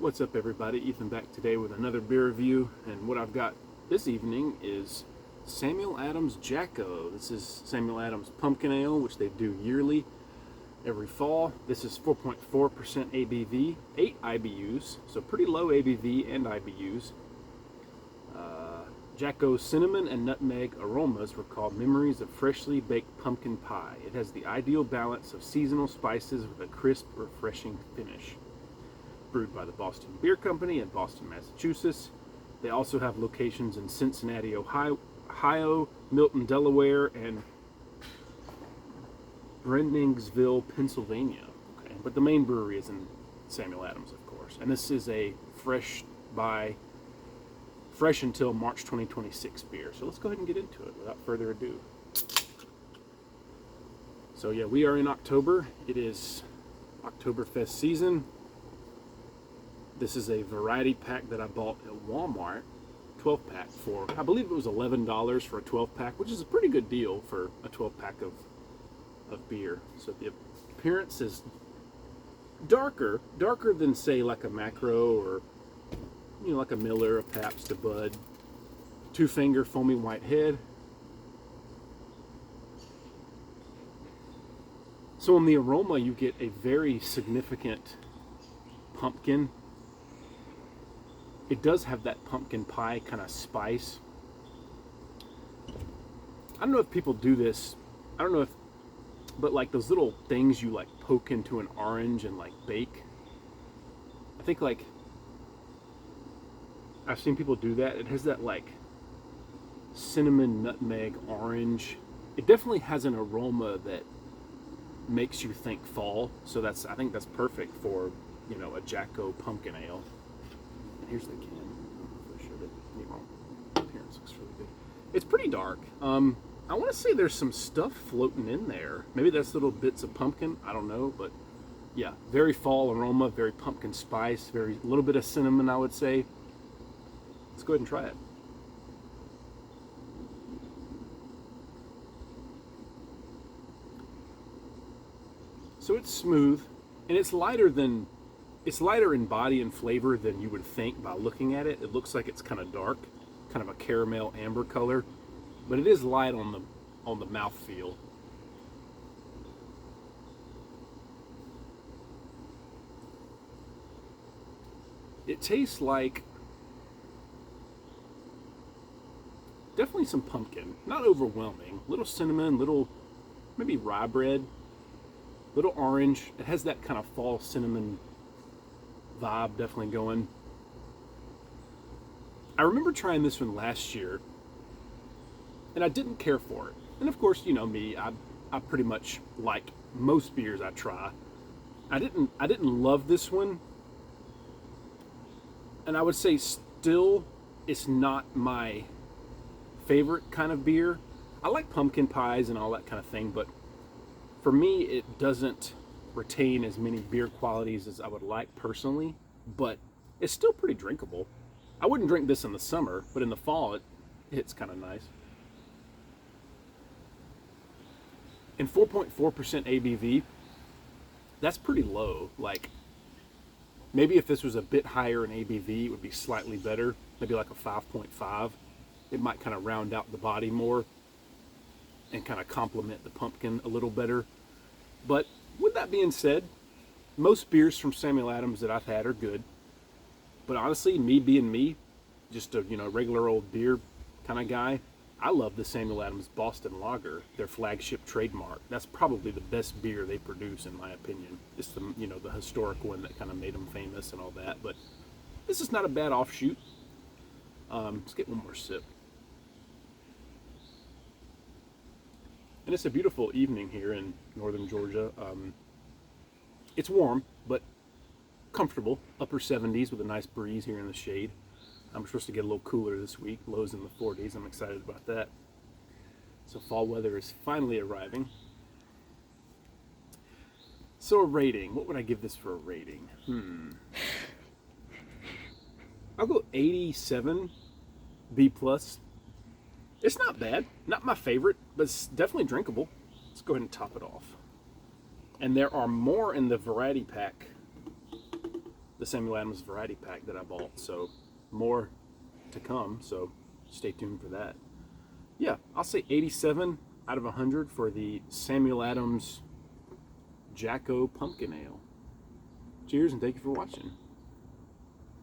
What's up, everybody? Ethan back today with another beer review, and what I've got this evening is Samuel Adams Jacko. This is Samuel Adams Pumpkin Ale, which they do yearly, every fall. This is 4.4% ABV, 8 IBUs, so pretty low ABV and IBUs. Jacko's cinnamon and nutmeg aromas recall memories of freshly baked pumpkin pie. It has the ideal balance of seasonal spices with a crisp, refreshing finish. Brewed by the Boston Beer Company in Boston, Massachusetts. They also have locations in Cincinnati, Ohio, Milton, Delaware, and Brenningsville, Pennsylvania. Okay, but the main brewery is in Samuel Adams, of course. And this is a fresh until March 2026 beer. So let's go ahead and get into it without further ado. So yeah, we are in October. It is Oktoberfest season. This is a variety pack that I bought at Walmart, 12 pack for, I believe it was $11 for a 12 pack, which is a pretty good deal for a 12 pack of beer. So the appearance is darker than say like a Macro or like a Miller, a Pabst, a Bud. Two finger foamy white head. So on the aroma, you get a very significant pumpkin. It does have that pumpkin pie kind of spice. I don't know if people do this. I don't know if, but like those little things you like poke into an orange and like bake. I think like I've seen people do that. It has that like cinnamon, nutmeg, orange. It definitely has an aroma that makes you think fall. So I think that's perfect for, a Jacko pumpkin ale. Here's the can. I don't know if I showed it. The appearance looks really good. It's pretty dark. I want to say there's some stuff floating in there. Maybe that's little bits of pumpkin. I don't know, but yeah, very fall aroma, very pumpkin spice, very little bit of cinnamon, I would say. Let's go ahead and try it. So it's smooth, and it's lighter in body and flavor than you would think by looking at it. It looks like it's kind of dark, kind of a caramel amber color, but it is light on the mouthfeel. It tastes like definitely some pumpkin, not overwhelming. Little cinnamon, little maybe rye bread, little orange. It has that kind of fall cinnamon vibe definitely going. I remember trying this one last year, and I didn't care for it. And of course, me, I pretty much like most beers I try. I didn't love this one, and I would say still it's not my favorite kind of beer. I like pumpkin pies and all that kind of thing, but for me it doesn't retain as many beer qualities as I would like personally, but it's still pretty drinkable. I wouldn't drink this in the summer, but in the fall it hits kind of nice. And 4.4% ABV, that's pretty low. Like maybe if this was a bit higher in ABV, it would be slightly better, maybe like a 5.5. It might kind of round out the body more and kind of complement the pumpkin a little better. But with that being said, most beers from Samuel Adams that I've had are good. But honestly, me being me, just a regular old beer kind of guy, I love the Samuel Adams Boston Lager, their flagship trademark. That's probably the best beer they produce, in my opinion. It's the historic one that kind of made them famous and all that. But this is not a bad offshoot. Let's get one more sip. And it's a beautiful evening here in northern Georgia. It's warm, but comfortable. Upper 70s with a nice breeze here in the shade. I'm supposed to get a little cooler this week. Lows in the 40s. I'm excited about that. So fall weather is finally arriving. So a rating. What would I give this for a rating? I'll go 87 B+. It's not bad. Not my favorite, but it's definitely drinkable. Let's go ahead and top it off. And there are more in the variety pack the Samuel Adams variety pack that I bought. So more to come. So stay tuned for that. Yeah, I'll say 87 out of 100 for the Samuel Adams Jacko Pumpkin Ale. Cheers and thank you for watching.